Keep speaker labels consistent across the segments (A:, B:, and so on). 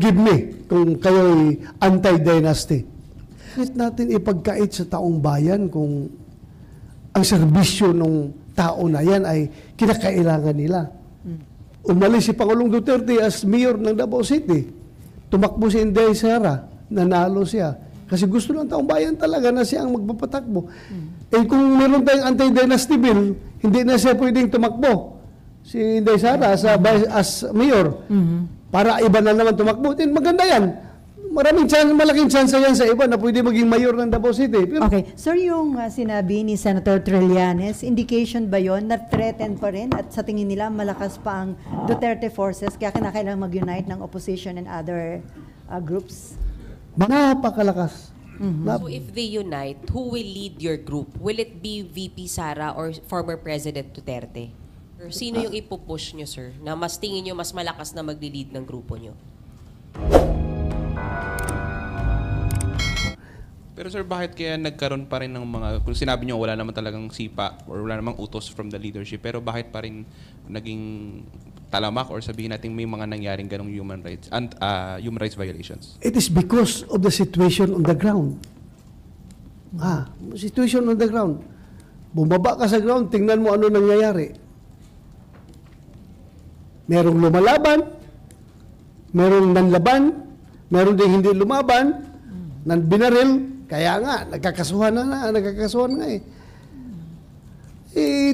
A: forgive me kung kayo'y anti-dynasty. Bakit natin ipagkait sa taong bayan kung ang serbisyo ng tao na yan ay kinakailangan nila? Umalis si Pangulong Duterte as mayor ng Davao City. Tumakbo si Inday Sara, nanalo siya. Kasi gusto ng taong bayan talaga na siya ang magpapatakbo. Eh kung meron tayong anti-dynasty bill, hindi na siya pwedeng tumakbo. Si Inday Sara as mayor. Para iba na naman tumakbo. Maganda yan. Malaking chance yan sa iba na pwede maging mayor ng Davao City. Pero,
B: Okay. Sir, yung sinabi ni Senator Trillanes, indication ba yon na threaten pa rin at sa tingin nila malakas pa ang Duterte forces kaya kinakailangan mag-unite ng opposition and other groups?
A: napakalakas.
C: So if they unite, who will lead your group? Will it be VP Sara or former President Duterte? Or sino yung ipupush nyo, sir, na mas tingin nyo mas malakas na magli-lead ng grupo nyo?
D: Pero sir, bakit kaya nagkaroon pa rin ng mga, kung sinabi nyo wala naman talagang sipa or wala namang utos from the leadership, pero bakit pa rin naging talamak or sabihin natin may mga nangyaring ganong human rights violations?
A: It is because of the situation on the ground. Situation on the ground. Bumaba ka sa ground, tingnan mo ano nangyayari. Merong lumalaban, merong nanlaban, meron din hindi lumaban, binaril, kaya nga, nagkakasuhan nga eh.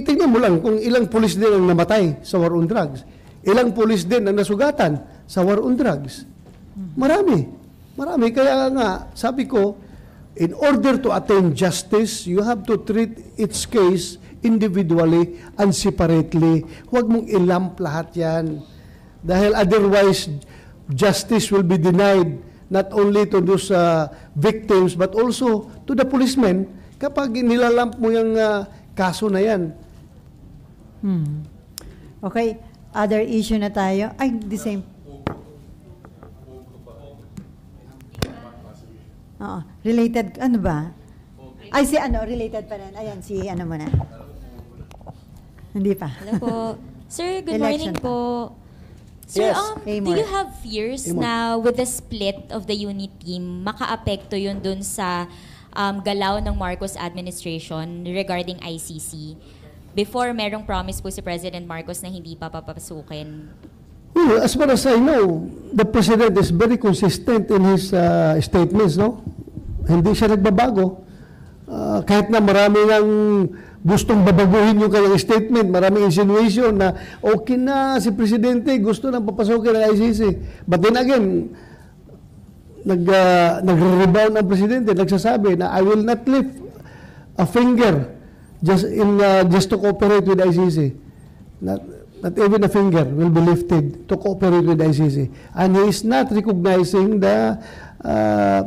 A: Tingnan mo lang kung ilang pulis din ang namatay sa war on drugs. Ilang pulis din ang nasugatan sa war on drugs. Marami. Kaya nga, sabi ko, in order to attain justice, you have to treat each case individually and separately. Huwag mong ilump lahat yan. Dahil otherwise, justice will be denied not only to those victims but also to the policemen kapag nilalamp mo yung kaso na yan.
B: Okay, other issue na tayo. Ay, the same. Related, ano ba? Ay, related pa rin. Ayan, ano mo na. Hindi pa.
E: Hello po. Sir, good
B: Election
E: morning po. Sir,
A: Yes.
E: do you have fears na with the split of the unit team, maka-apekto yun dun sa galaw ng Marcos administration regarding ICC? Before, merong promise po si President Marcos na hindi pa papapasukin.
A: Well, as far as I know, the President is very consistent in his statements, no? Hindi siya nagbabago. Kahit na marami ng gustong babaguhin yung kanyang statement, maraming insinuation na okay na si Presidente, gusto nang papasukin ng ICC. But then again, nagre-rebound ang Presidente, nagsasabi na I will not lift a finger just to cooperate with ICC. Not even a finger will be lifted to cooperate with ICC. And he is not recognizing the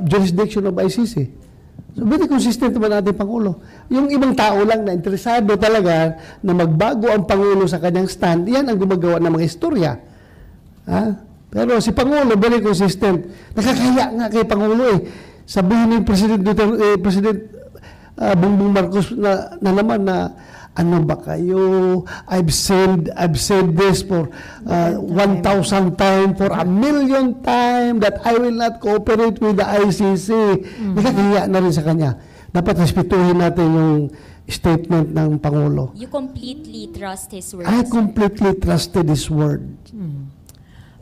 A: jurisdiction of ICC. So, very consistent naman natin Pangulo. Yung ibang tao lang na interesado talaga na magbago ang Pangulo sa kanyang stand, yan ang gumagawa ng mga istorya. Pero si Pangulo, very consistent. Nakakaya nga kay Pangulo eh. Sabihin ng President Bongbong Marcos na naman na ano ba kayo? I've said this for 1,000 times, for 1,000,000 times that I will not cooperate with the ICC. Nakakahiya na rin sa kanya. Dapat respetuhin natin yung statement ng Pangulo.
E: You completely trust his words?
A: I completely trusted his word.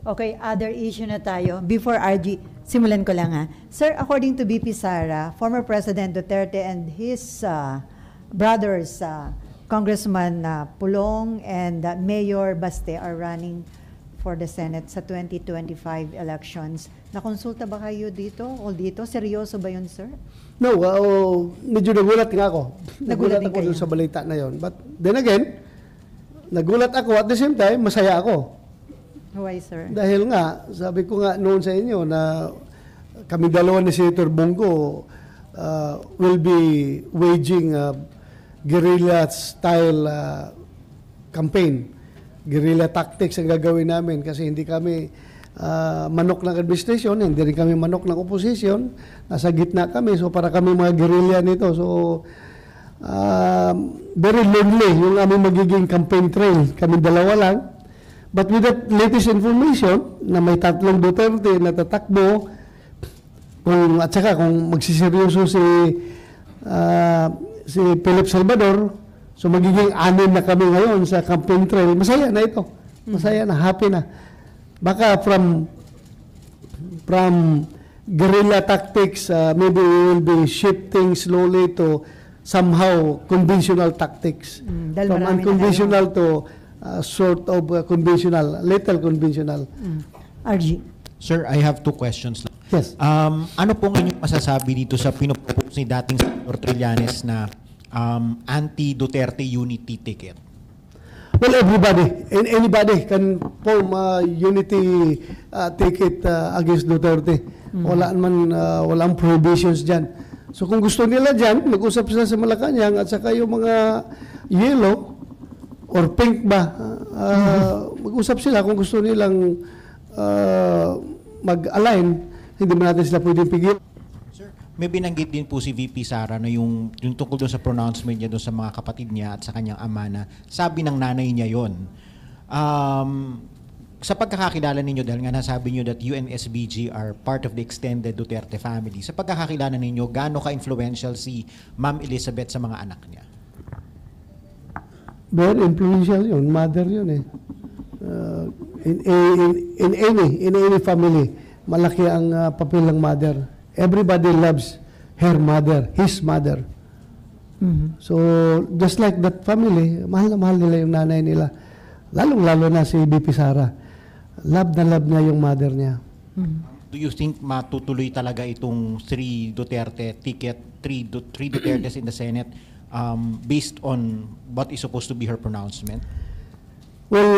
B: Okay, other issue na tayo. Before RG, simulan ko lang Sir, according to BP Sara, former President Duterte and his brothers, Congressman Pulong and Mayor Baste are running for the Senate sa 2025 elections. Nakonsulta ba kayo dito? O dito? Seryoso ba yun, sir?
A: No, medyo nagulat nga ako.
B: Nagulat din
A: ako
B: kayo?
A: dun sa balita na yon. But then again, nagulat ako at the same time, masaya ako.
B: Why, sir?
A: Dahil nga, sabi ko nga noon sa inyo na kami dalawa ni Senator Bongo will be waging guerrilla-style campaign. Guerrilla tactics ang gagawin namin kasi hindi kami manok ng administration, hindi rin kami manok ng opposition. Nasa gitna kami, so para kami mga guerrilla nito. So, very lonely yung aming magiging campaign trail. Kami dalawa lang. But with that latest information na may tatlong Duterte na tatakbo, at saka kung magsiseryoso si Philip Salvador, so magiging 6 na kami ngayon sa campaign trail, masaya na ito. Masaya na, happy na. Baka from guerrilla tactics, maybe we will be shifting slowly to somehow conventional tactics.
B: Dahil
A: From
B: marami na
A: unconventional to sort of conventional, little conventional.
B: RG.
F: Sir, I have 2 questions.
A: Yes.
F: Ano pong inyong masasabi dito sa pinupropose ni dating Senator Trillanes na anti-Duterte unity ticket?
A: Well, anybody can form a unity ticket against Duterte. Walang prohibitions dyan. So kung gusto nila dyan, mag-usap sila sa Malacanang at saka yung mga yellow or pink ba, mag-usap sila kung gusto nilang mag-align. Hindi mo natin sila pwedeng pigil.
F: Sir, may binanggit din po si VP Sara na yung tungkol doon sa pronouncement niya doon sa mga kapatid niya at sa kanyang ama na sabi ng nanay niya yon. Sa pagkakakilala ninyo, dahil nga nasabi niyo that UNSBG are part of the extended Duterte family, sa pagkakakilala ninyo, gaano ka-influential si Ma'am Elizabeth sa mga anak niya?
A: Very influential yun. Mother yun eh. In any family, malaki ang papel ng mother. Everybody loves her mother, his mother. So, just like that family, mahal na mahal nila yung nanay nila. Lalong-lalo na si BP Sara. Love na love niya yung mother niya.
F: Do you think matutuloy talaga itong 3 Duterte ticket, 3 Dutertes in the Senate based on what is supposed to be her pronouncement?
A: Well,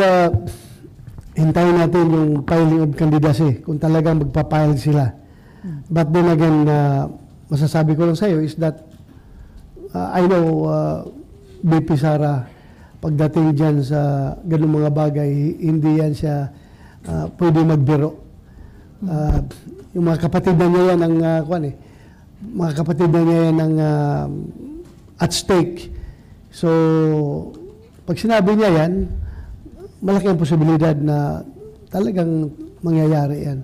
A: hintayin natin yung filing of candidacy kung talagang magpapile sila. But then again, masasabi ko lang sa iyo is that I know BP Sara, pagdating dyan sa ganung mga bagay, hindi yan siya pwede magbiro. Yung mga kapatid na niya yan ang mga kapatid na niya yan ang at stake. So, pag sinabi niya yan, malaki ang posibilidad na talagang mangyayari yan.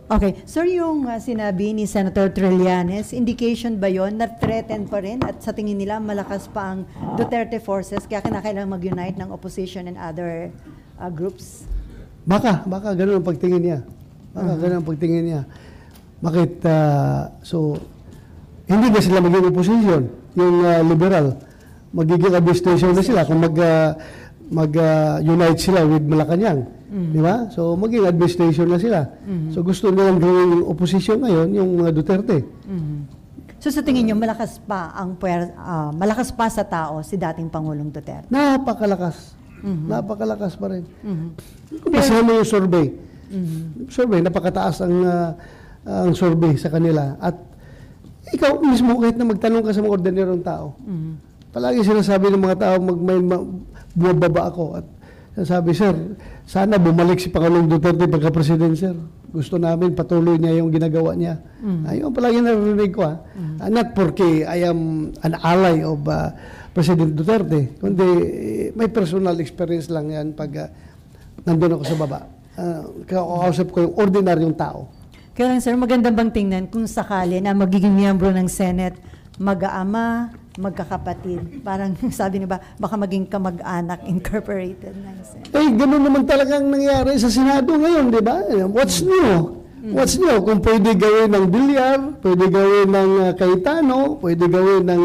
B: Okay. Sir, yung sinabi ni Senator Trillanes, indication ba yon na threatened pa rin at sa tingin nila malakas pa ang Duterte forces kaya kinakailangan mag-unite ng opposition and other groups?
A: Baka ganun ang pagtingin niya. Ganun ang pagtingin niya. Bakit, so, hindi na sila magiging opposition. Yung liberal, magiging administration na sila kung mag-unite sila with Malacanang. Di ba? So, maging administration na sila. So, gusto nilang gawing opposition ngayon, yung mga Duterte.
B: So, sa tingin niyo, malakas pa sa tao si dating Pangulong Duterte?
A: Napakalakas. Napakalakas pa rin. Kung basahin mo yung survey, napakataas ang survey sa kanila. At ikaw mismo, kahit na magtanong ka sa mga ordinarong tao, palagi sinasabi ng mga tao, bumababa ako. At sabi, sir, sana bumalik si Pangulong Duterte pagka-president, sir. Gusto namin patuloy niya yung ginagawa niya. Ayun palagi narinig ko. Not porque I am an ally of President Duterte, kundi may personal experience lang yan pag nandun ako sa baba. Kakausap ko yung ordinaryong tao.
B: Kaya lang, sir, maganda bang tingnan kung sakali na magiging miyembro ng Senate, mag-aama, magkakapatid? Parang sabi niyo ba, baka maging kamag-anak incorporated ng Senate.
A: Ganun naman talagang nangyari sa Senado ngayon, di ba? What's new? What's new? Kung pwede gawin ng Villar, pwede gawin ng Cayetano, pwede gawin ng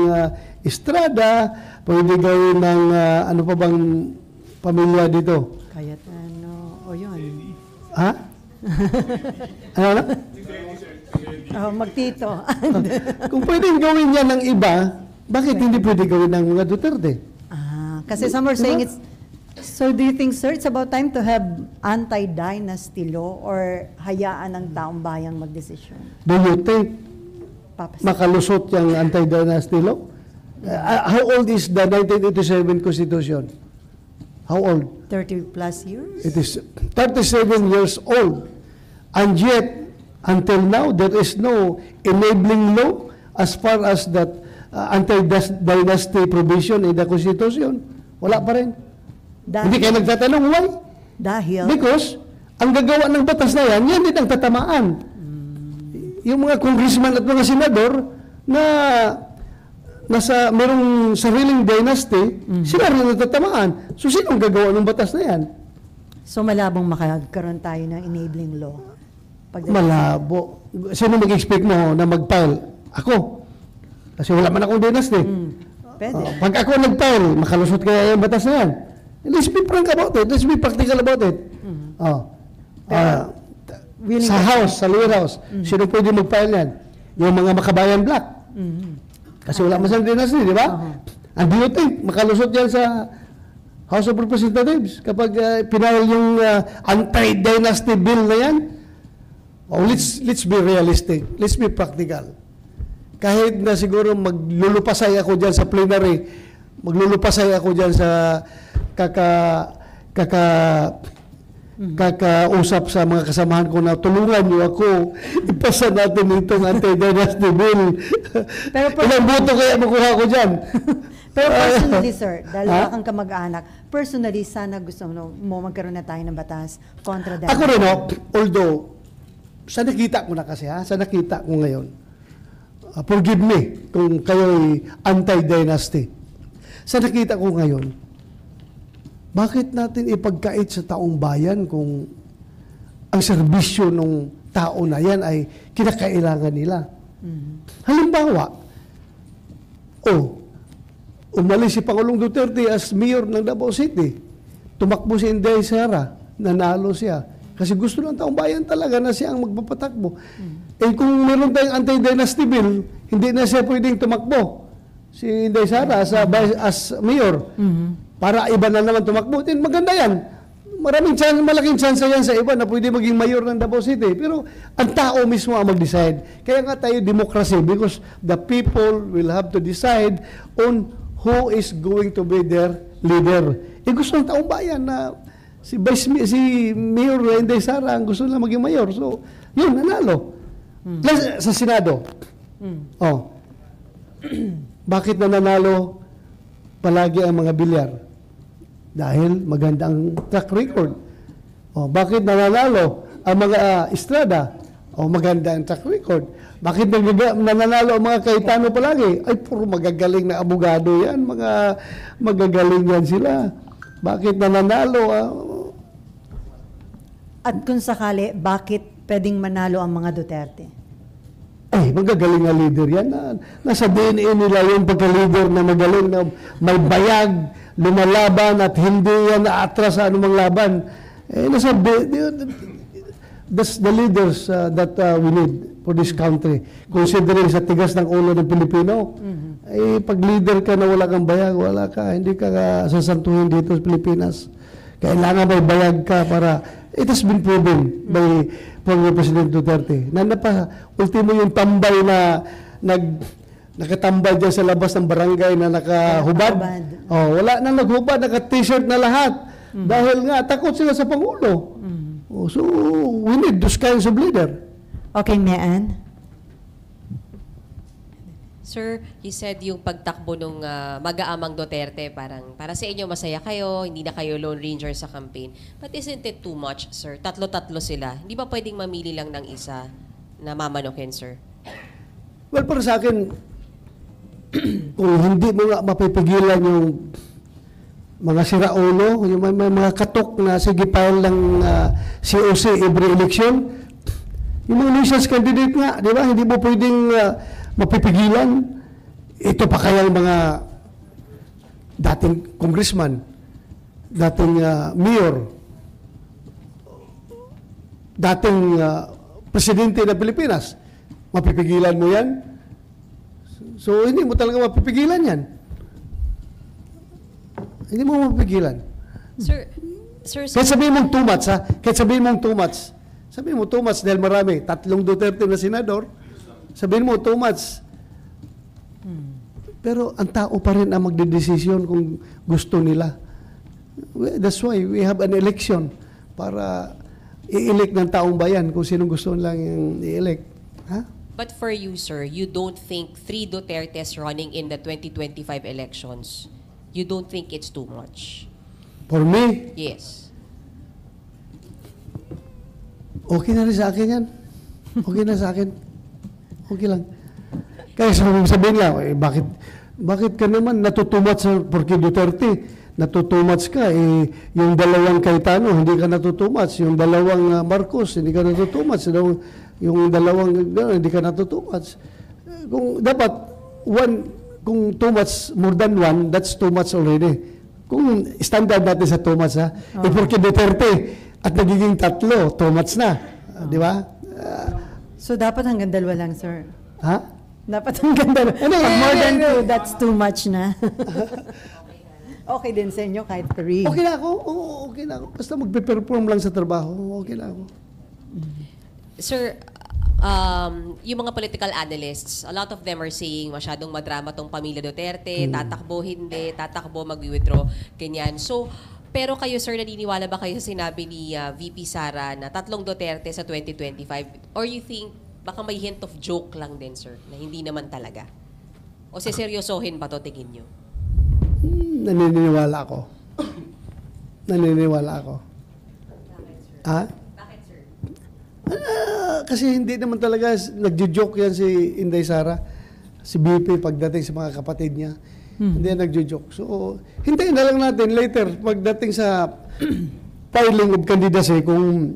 A: Estrada, pwede gawin ng ano pa bang pamilya dito?
B: Cayetano, o yun.
A: Ha? Ano?
B: Magtito.
A: Kung pwedeng gawin niya ng iba, bakit hindi pwede gawin ng mga Duterte?
B: Kasi some are saying it's... So do you think, sir, it's about time to have anti-dynasty law or hayaan ng taong bayang magdesisyon?
A: Do you think makalusot yung anti-dynasty law? How old is the 1987 Constitution? How old?
B: 30 plus years?
A: It is 37 years old. And yet, until now, there is no enabling law as far as that anti-dynasty provision in the Constitution. Wala pa rin. Hindi kayo nagtatanong why?
B: Dahil,
A: Because, ang gagawa ng batas na yan din ang tatamaan. Yung mga congressman at mga senador na merong sariling dynasty, sila rin ang tatamaan. So, sino ang gagawa ng batas na yan?
B: so malabong makakaroon tayo ng enabling law.
A: Malabo. Sino mag-expect mo na mag-file? Ako. Kasi wala man akong dynasty.
B: Pwede.
A: Pag ako nag-file, makalusot kaya yung batas na yan. Let's be frank about it. Let's be practical about it. Sa house, sa lower house, sino pwede mag-file yan? Yung mga makabayan black. Kasi wala man sa dynasty, di ba? And do you think makalusot yan sa House of Representatives kapag pinahal yung anti-dynasty bill na yan? Oh, let's be realistic. Let's be practical. Kahit na siguro maglulupasay ako dyan sa plenary, maglulupasay ako dyan sa kakausap sa mga kasamahan ko na tulungan niyo ako, ipasa natin itong anti-dynasty bill.
B: Pero
A: ilang boto kaya makuha ko dyan?
B: Pero personally, sir, dahil wala kang kamag-anak, personally, sana gusto mo magkaroon na tayo ng batas kontra dynasty.
A: Ako rin, although, sa nakita ko na kasi, sa nakita ko ngayon, forgive me kung kayo'y anti-dynasty. Sa nakita ko ngayon, bakit natin ipagkait sa taong bayan kung ang serbisyo ng tao na yan ay kinakailangan nila? Halimbawa, umalis si Pangulong Duterte as mayor ng Davao City. Tumakbo si Inday Sara, nanalo siya. Kasi gusto ng taong bayan talaga na siya ang magpapatakbo. Eh kung meron tayong anti-dynasty bill, hindi na siya pwedeng tumakbo. Si Inday Sara as mayor. Para iba na naman tumakbo. Then maganda yan. Malaking chance yan sa iba na pwede maging mayor ng Davao City. Pero ang tao mismo ang mag-decide. Kaya nga tayo democracy because the people will have to decide on who is going to be their leader. Eh gusto ng taong bayan na si Mayor Inday Sara ang gusto na maging mayor. So, yun, nanalo. Sa Senado. Bakit nanalo palagi ang mga bilyar? Dahil maganda ang track record. Bakit nanalo ang mga Estrada? Maganda ang track record. Bakit nananalo ang mga Cayetano palagi? Ay, puro magagaling na abogado yan. Mga magagaling yan sila. Bakit nananalo?
B: At kung sakali, bakit pwedeng manalo ang mga Duterte?
A: Ay, magagaling na leader yan. Nasa DNA nila yung pagka-leader na magaling na may bayag, lumalaban at hindi yan naatras sa anumang laban. That's the leaders that we need for this country. Considering sa tigas ng ulo ng Pilipino, pag leader ka na wala kang bayag, hindi ka sasantuhin dito sa Pilipinas. Kailangan may bayag ka para, it has been proven by former President Duterte. Ultimo yung tambay na nakatambay dyan sa labas ng barangay na nakahubad. Wala na naghubad, naka-t-shirt na lahat. Dahil nga, takot sila sa Pangulo. So, we need those kinds of leader.
B: Okay, Mian?
C: Sir, you said yung pagtakbo ng mag-aamang Duterte, parang para sa inyo masaya kayo, hindi na kayo Lone Ranger sa campaign. But isn't it too much, sir? Tatlo-tatlo sila. Hindi ba pwedeng mamili lang ng isa na mamanokin, sir?
A: Well, para sa akin, kung hindi mo nga mapipigilan yung mga siraulo, yung may mga katok na sige file ng COC every election, yung mga nuisance candidate nga, di ba? Hindi mo pwedeng mapipigilan. Ito pa kaya yung mga dating congressman, dating mayor, dating presidente ng Pilipinas. Mapipigilan mo yan? So, hindi mo talaga mapipigilan yan. Hindi mo mapipigilan.
C: Sir,
A: Kahit sabihin mong too much, ha? Kahit sabihin mong too much. Sabihin mo too much dahil marami. 3 Duterte na senador. Sabihin mo too much. Pero ang tao pa rin ang magdedesisyon kung gusto nila. That's why we have an election para i-elect ng taong bayan kung sino gusto nilang i-elect. Ha?
C: but for you, sir, you don't think 3 Dutertes running in the 2025 elections, you don't think it's too much?
A: For me,
C: Yes.
A: okay na rin sa akin yan. Okay na sa akin. Okay lang. Kaya sabihin lang, bakit ka naman natutumat sa Porque Duterte? Natutumat ka, yung dalawang Cayetano, hindi ka natutumat. Yung dalawang Marcos, hindi ka natutumat. Yung dalawang, hindi ka natutumat. Kung dapat, kung too much, more than one, that's too much already. Kung standard natin sa too much, ha? Porque Duterte, at nagiging 3, too much na. Di ba?
B: So, dapat hanggang 2 lang, sir.
A: Ha?
B: Dapat hanggang 2. Pag more than 2, that's too much na. Okay din sa inyo kahit 3.
A: Okay na ako. Oo, okay na ako. Basta magpe-perform lang sa trabaho, okay na ako.
C: Sir, yung mga political analysts, a lot of them are saying masyadong madrama tong pamilya Duterte, tatakbo, hindi, tatakbo, mag-withdraw, ganyan. So, pero kayo, sir, naniniwala ba kayo sa sinabi ni VP Sara na 3 Duterte sa 2025? Or you think baka may hint of joke lang din, sir, na hindi naman talaga? O seryosohin ba to, tingin nyo?
A: Naniniwala ako. Naniniwala ako. Ha?
C: Bakit, sir?
A: Kasi hindi naman talaga nagjo-joke yan si Inday Sara, si BP pagdating sa mga kapatid niya. Hindi yan nagjo-joke. So, hintayin na lang natin later pagdating sa filing of candidacy kung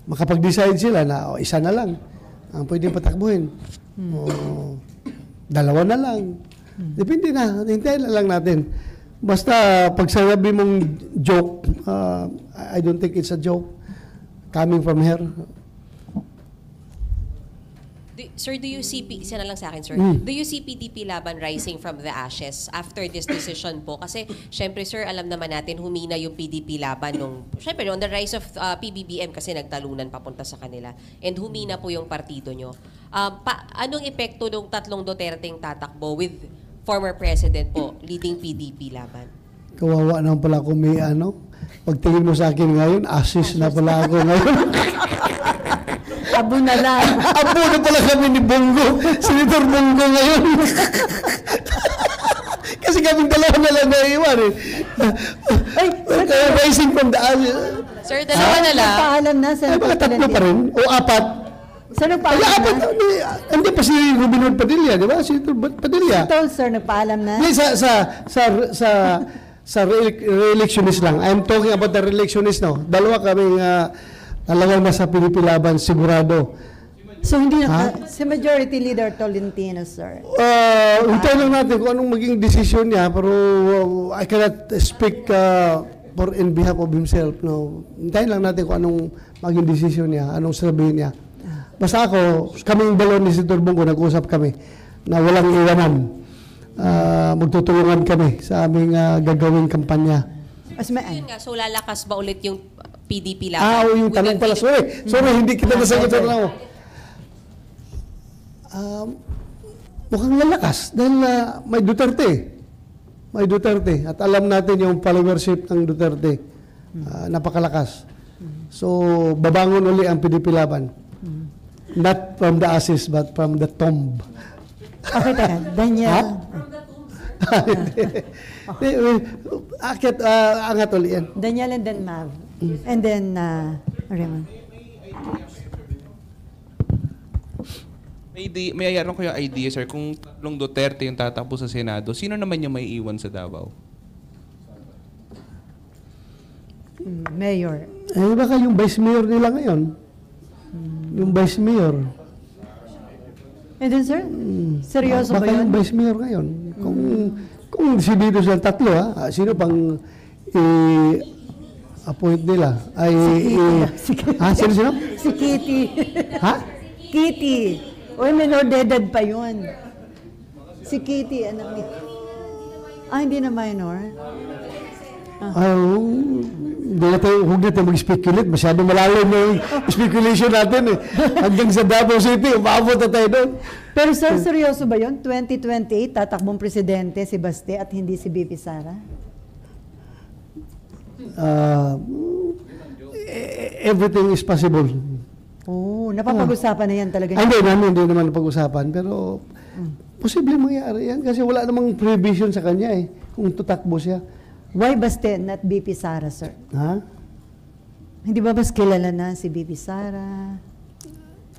A: makapag-decide sila na isa na lang ang pwedeng patakbuhin. O 2 na lang. Depende na. Hintayin na lang natin. Basta pag sabi mong joke, I don't think it's a joke coming from her.
C: Sir, do you see, isa na lang sa akin, sir, do you see PDP Laban rising from the ashes after this decision po? Kasi, syempre, sir, alam naman natin, humina yung PDP Laban nung, syempre, on the rise of PBBM kasi nagtalunan papunta sa kanila. And humina po yung partido nyo. Anong epekto ng 3 Duterteng tatakbo with former president po leading PDP Laban?
A: Kawawa naman pala kung may pagtingin mo sa akin ngayon, assist na pala ako ngayon.
B: Abo na lang.
A: Abo na pala kami ni Bongo. Senator Bongo ngayon. Kasi kaming 2 na lang naiwan eh. Kaya rising from the
C: Sir, 2 na lang.
B: Paalam na,
A: ay
B: Senator
A: baka 3 pa rin. O 4.
B: Sir,
A: Ay,
B: nagpaalam
A: 4.
B: na.
A: Hindi pa si Rubinor Padilla, di ba? Si Padilla.
B: Ito, sir, nagpaalam na.
A: Hindi, sa re-electionist lang. I'm talking about the re-electionist now. 2 kaming talagang nasa Pilipilaban, sigurado.
B: So, hindi na, si Majority Leader Tolentino, sir.
A: Hintayin lang natin kung anong maging desisyon niya, pero I cannot speak for in behalf of himself. No. Hintayin lang natin kung anong maging desisyon niya, anong sabihin niya. Basta ako, kaming 2 ni Senator Bongo, nag-usap kami na walang iwanan. Magtutulungan kami sa aming gagawing kampanya.
C: Yun nga, so lalakas ba ulit yung PDP Laban?
A: Yung
C: with
A: tanong
C: the
A: pala.
C: Philippine-
A: Sorry, hindi kita nasagot sa tanong. Mukhang lalakas dahil may Duterte. May Duterte. At alam natin yung followership ng Duterte. Napakalakas. So, babangon uli ang PDP Laban. Not from the ashes, but from the tomb.
B: Okay, teka. Daniel.
A: Angat uli yan.
B: Daniel and then Mav. And then, Raymond.
D: May ayaran ko yung idea, sir. Kung 3 Duterte yung tatakbo sa Senado, sino naman yung may iwan sa Davao?
B: Mayor.
A: Baka yung vice mayor nila ngayon. Yung vice mayor.
B: And then, sir? Seryoso ba
A: Baka
B: yun?
A: yung vice mayor ngayon. Kung decidido silang 3, sino pang appoint nila? Sino?
B: Si Kitty.
A: Ha?
B: Kitty. Uy, minor de edad pa yun. Si Kitty, anak ni... hindi na minor.
A: Huwag natin mag-speculate. Masyado malalim na yung speculation natin eh. Hanggang sa Davao City, umabot na tayo doon.
B: Pero sir, seryoso ba yun? 2028, tatakbong presidente si Baste at hindi si BP Sara?
A: Everything is possible.
B: Napapag-usapan na yan talaga.
A: Hindi naman napag-usapan. Pero posible mangyari yan kasi wala namang prohibition sa kanya eh. Kung tutakbo siya.
B: Why Baste, not BP Sara, sir?
A: Ha?
B: Hindi ba mas kilala na si BP Sara?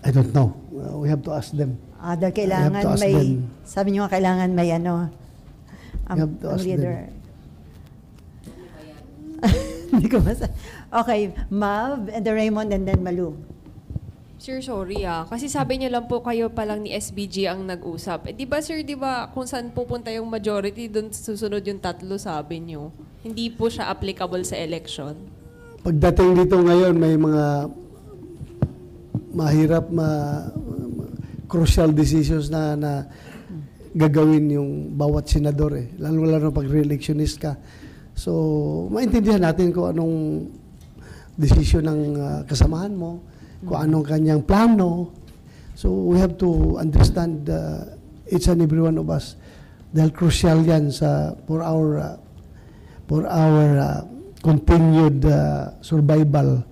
A: I don't know. We have to ask them.
B: Dahil
A: I have
B: kailangan
A: to ask
B: may,
A: them.
B: sabi niyo nga kailangan may ano,
A: You have to
B: ang
A: ask
B: leader. Hindi ko masa. Okay, Mav, and then Raymond, and then Malu.
G: Sir, sorry kasi sabi niyo lang po kayo pa lang ni SBG ang nag-usap. Di ba sir, di ba kung saan pupunta yung majority, doon susunod yung tatlo, sabi niyo. Hindi po siya applicable sa election.
A: Pagdating dito ngayon, may mga mahirap, crucial decisions na gagawin yung bawat senador eh. Lalo pag re-electionist ka. So, maintindihan natin kung anong decision ng kasamahan mo, kung anong kanyang plano. So, we have to understand each and every one of us. Dahil crucial yan for our continued survival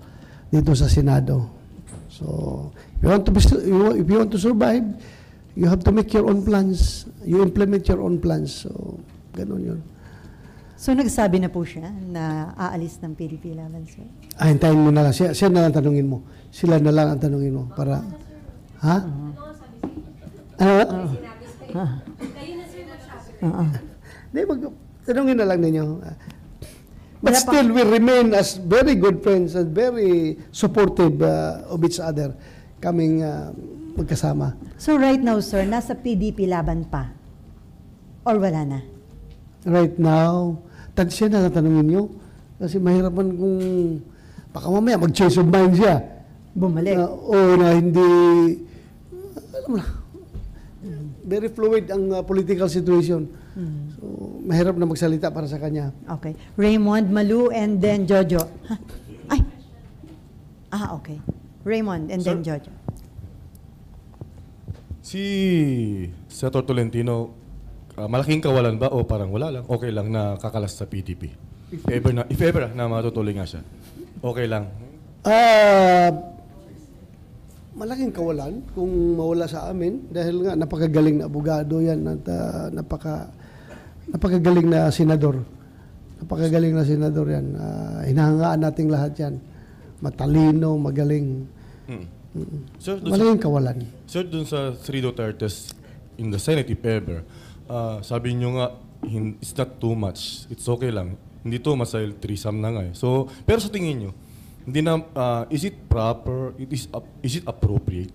A: dito sa Senado. So, if you want to survive, you have to make your own plans. You implement your own plans. So, ganun yun.
B: So nagsabi na po siya na aalis ng PDP Laban, sir?
A: Hintayin mo na lang. Siya na lang tanungin mo. Sila na lang ang tanungin mo. Para, ha? Ano? Hindi, tanungin na lang ninyo. But
B: Wala pa-
A: still, we remain as very good friends and very supportive of each other kaming magkasama.
B: So right now, sir, nasa PDP Laban pa? Or wala na?
A: Right now, siya na lang tanungin nyo. Kasi mahirapan kung baka mamaya mag-change of mind siya.
B: Bumalik.
A: O na hindi, alam mo na, very fluid ang political situation. So, mahirap na magsalita para sa kanya.
B: Okay. Raymond, Malu, and then Jojo. Ha? Ay! Okay. Raymond, and then Jojo.
H: Si Senator Tolentino, malaking kawalan ba o parang wala lang, okay lang na kakalas sa PDP? If ever na matutuloy nga siya, okay lang.
A: Malaking kawalan kung mawala sa amin dahil nga napakagaling na abogado yan at napakagaling na senador. Napakagaling na senador yan. Hinahangaan nating lahat yan. Matalino, magaling.
H: Sir,
A: Malaking kawalan.
H: Sir, dun sa 3 Dutertes in the Senate, if ever, sabi nyo nga, it's not too much. It's okay lang. Hindi to masahil threesome na nga eh. So, pero sa tingin nyo, hindi na, is it proper? Is it appropriate?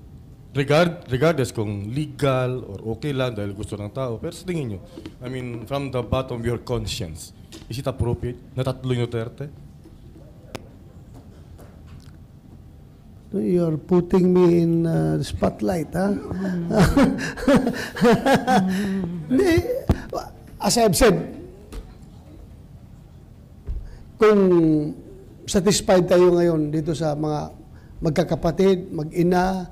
H: Regardless kung legal or okay lang dahil gusto ng tao. Pero sa tingin nyo, I mean, from the bottom of your conscience, is it appropriate na tatlo yung Duterte?
A: You're putting me in the spotlight, ha? Hindi. As I've said, kung satisfied tayo ngayon dito sa mga magkakapatid, mag-ina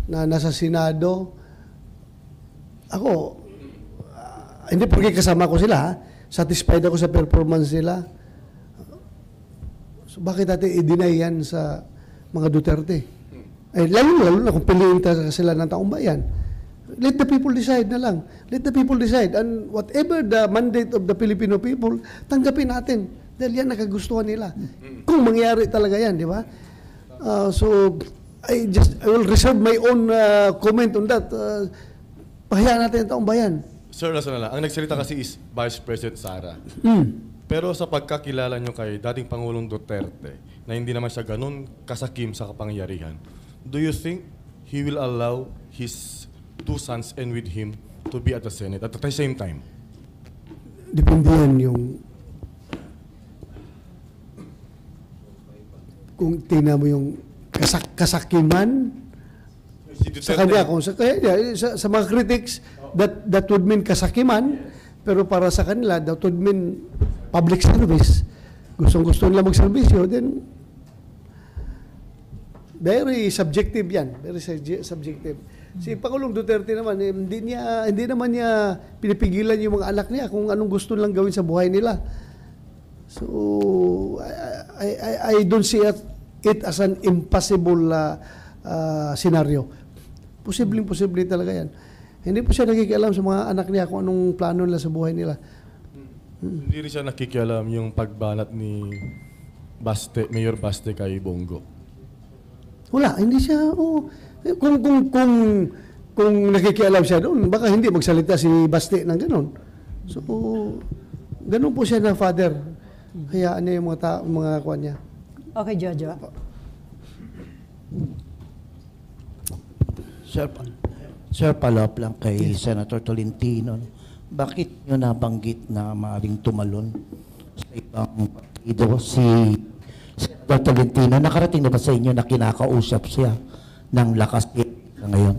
A: na nasa Senado, ako, hindi porque kasama ko sila, ha? Satisfied ako sa performance nila. So bakit natin i-deny yan sa mga Duterte? Lalo na kung piliin sila ng taong bayan. Let the people decide na lang. Let the people decide. And whatever the mandate of the Filipino people, tanggapin natin. Dahil yan nakagustuhan nila. Kung mangyari talaga yan, di ba? So, I will reserve my own comment on that. Pahayaan natin ang taong bayan.
H: Sir, nasa na lang. Ang nagsalita kasi is Vice President Sara. Pero sa pagkakilala nyo kay dating Pangulong Duterte, na hindi naman siya ganun kasakim sa kapangyarihan, do you think he will allow his two sons and with him to be at the Senate at the same time?
A: Depende yan yung kung tingnan mo yung kasakiman
H: Si
A: sa kanya, kung sa mga critics, that would mean kasakiman, pero para sa kanila, that would mean public service. Gustong-gusto nila magserbisyo, then very subjective yan. Very subjective. Si Pangulong Duterte naman, hindi naman niya pinipigilan yung mga anak niya kung anong gusto lang gawin sa buhay nila. So, I don't see it as an impossible scenario. Posibleng-posible talaga yan. Hindi po siya nakikialam sa mga anak niya kung anong plano nila sa buhay nila.
H: Hindi rin siya nakikialam yung pagbanat ni Mayor Baste kay Bongo.
A: Wala, hindi siya, kung nakikialam siya doon, baka hindi magsalita si Baste ng ganon. So, ganon po siya na father. Hayaan niya yung mga kuwan niya.
B: Okay, Jojo.
I: Sir, follow-up lang kay Senator Tolentino. Bakit nyo nabanggit na maaaring tumalon sa ibang partido si Senator Tolentino? Nakarating na ba sa inyo na kinakausap siya ng lakas ngayon?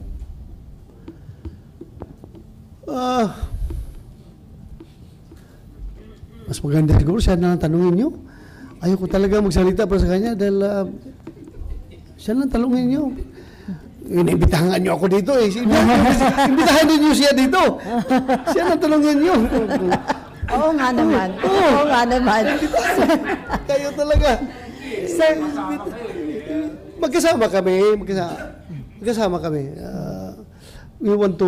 A: Mas maganda siguro siya na tanungin niyo. Ayoko talaga magsalita para sa kanya dahil siya lang tanungin niyo. Inibitahan niyo ako dito eh. Imbitahan niyo siya dito. Siya lang tanungin niyo.
B: Oo nga naman. Oo nga naman.
A: Kayo talaga.
B: Sir,
A: Magkasama kami. Magkasama kami. We want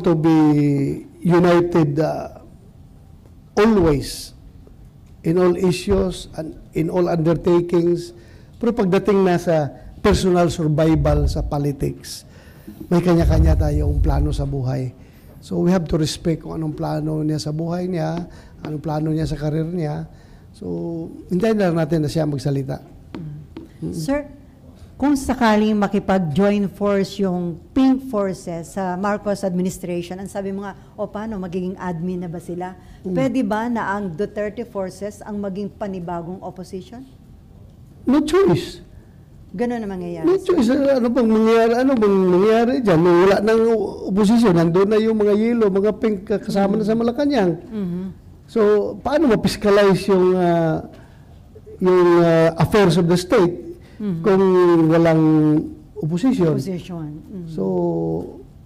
A: to be united always in all issues and in all undertakings. Pero pagdating na sa personal survival sa politics, may kanya-kanya tayong plano sa buhay. So we have to respect kung anong plano niya sa buhay niya, anong plano niya sa karir niya. So hintayin na lang natin na siya magsalita.
B: Sir, kung sakaling makipag-join force yung Pink Forces sa Marcos administration, ang sabi mo nga, paano, magiging admin na ba sila? Pwede ba na ang Duterte Forces ang maging panibagong opposition?
A: No choice.
B: Ganun na mangyayari.
A: No choice. Ano bang mangyayari dyan? Nung wala ng oposisyon, nandun na yung mga yellow, mga pink kasama na sa Malacanang. So, paano ma-fiscalize yung affairs of the state kung walang opposition? So,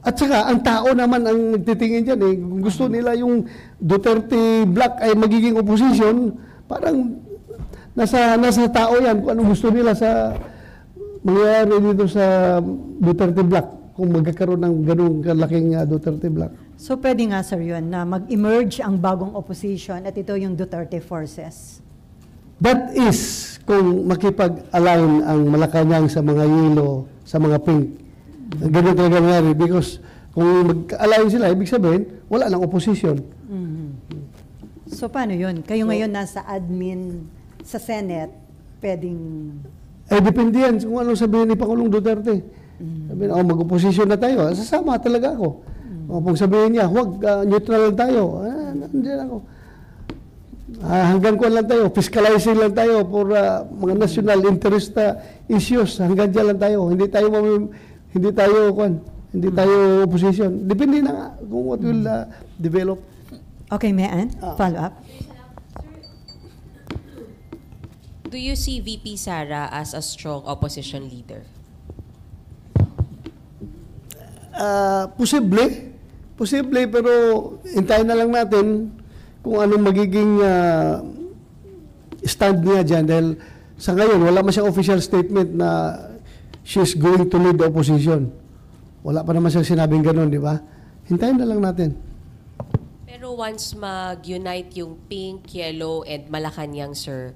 A: at saka, ang tao naman ang nagtitingin dyan eh. Kung gusto nila yung Duterte Black ay magiging opposition, parang nasa tao yan kung anong gusto nila sa mangyayari dito sa Duterte Black kung magkakaroon ng ganung kalaking Duterte Black.
B: So pwede nga sir yun na mag-emerge ang bagong opposition at ito yung Duterte Forces.
A: That is kung makipag-align ang Malacanang sa mga yellow, sa mga pink. Ganun talaga nangyari because kung mag-align sila, ibig sabihin, wala nang opposition.
B: So paano yun? Kayo ngayon nasa admin sa Senate, pwedeng...
A: Depende yan kung anong sabihin ni Pangulong Duterte. Sabihin, mag-opposition na tayo. Sasama talaga ako. Kung sabihin niya, huwag, neutral lang tayo. Nandiyan ako. Hanggang kuwan lang tayo, fiscalizing lang tayo for mga national interest issues. Hanggang dyan lang tayo. Hindi tayo opposition. Depende na nga kung what will develop.
B: Okay, Mayan, follow up.
C: Do you see VP Sara as a strong opposition leader?
A: Posible, pero hintayin na lang natin kung anong magiging stand niya dyan. Dahil sa ngayon, wala man siyang official statement na she's going to lead the opposition. Wala pa naman siyang sinabing gano'n, di ba? Hintayin na lang natin.
C: Pero once mag-unite yung pink, yellow, and Malacanang, sir,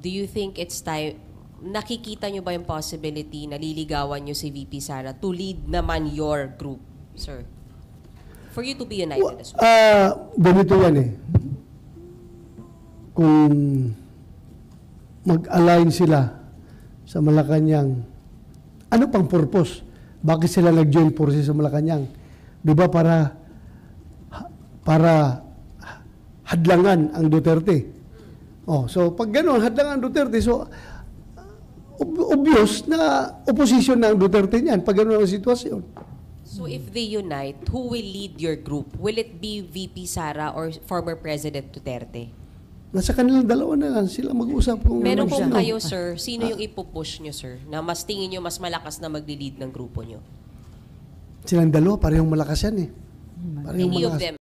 C: do you think it's time, nakikita nyo ba yung possibility na liligawan nyo si VP Sara to lead naman your group, sir? For you to be united as well.
A: Ganito yan eh. Kung mag-align sila sa Malacanang, ano pang purpose? Bakit sila nag-join forces sa Malacanang? Di ba para hadlangan ang Duterte? So pag gano'n, hadlangan ang Duterte, so obvious na opposition na ang Duterte niyan pag gano'n ang sitwasyon.
C: So if they unite, who will lead your group? Will it be VP Sara or former President Duterte?
A: Nasa kanilang dalawa na lang, sila mag-usap kung
C: Meron kung
A: sino.
C: kayo, sir, sino yung ipupush nyo, sir, na mas tingin nyo mas malakas na magli-lead ng grupo nyo?
A: Silang dalawa, parehong malakas yan eh. Parehong
C: Any of
A: malakas.
C: them?